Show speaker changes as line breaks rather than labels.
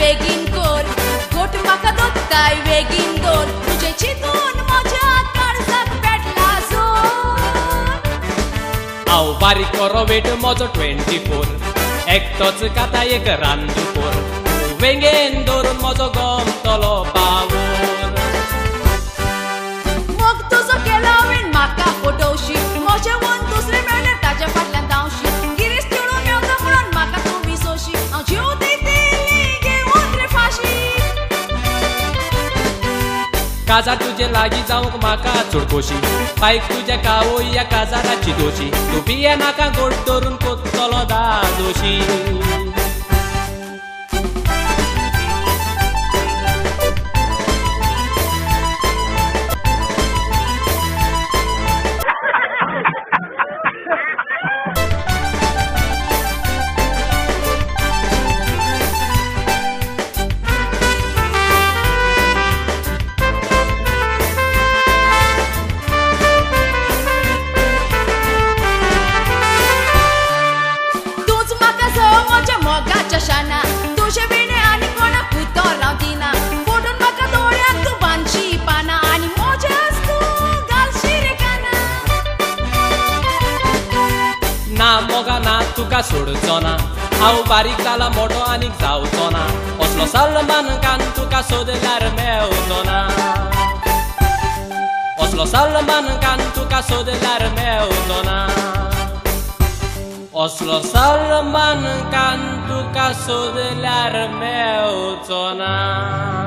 बेगीन कर गोट म्हाका दोत्ताय बेगीन दवर तुजे चिंतून म्हज्या काळजाक पेटला जोर
हांव बारीक करो वेट म्हजो 24 एकटोच खाता एक रांदूकोर वेंगेन दवरून म्हजो गमतलो पावोर
मोग तुजो केलो हांवें म्हाका फटोवशी म्हजें वन दुसरें मेळ्ळें ताच्या फाटल्यान धांवशी गिरेस्त तिळून मेवता म्हणून म्हाका तूं विसोशी हांव जीव दितली घेवन रे फाशी
काजार तुजे लागीं जावंक म्हाका चुडकोशी पायक तुज्या कावोय या काजाराची दोशी तूं बिये नाका गोड धरून कोत्तलो दादोशी
मोगाच्या शाना तुझे विणे आनी कोणाक उतो रावदिना फोडून म्हाका दोळ्याक तूं बांदशी पाना आनी मोज्यास तूं घालशी रे काना
ना मोगा ना तुका सोडचो ना हांव बारीक जाला मोठो आनीक जावचो ना असलो सलमान खान तुका सोदल्यार मेवचो ना असलो सलमान खान तुका सोदल्यार मेवचो ना असलो सलमान खान तुका सोदल्यार मेवचो ना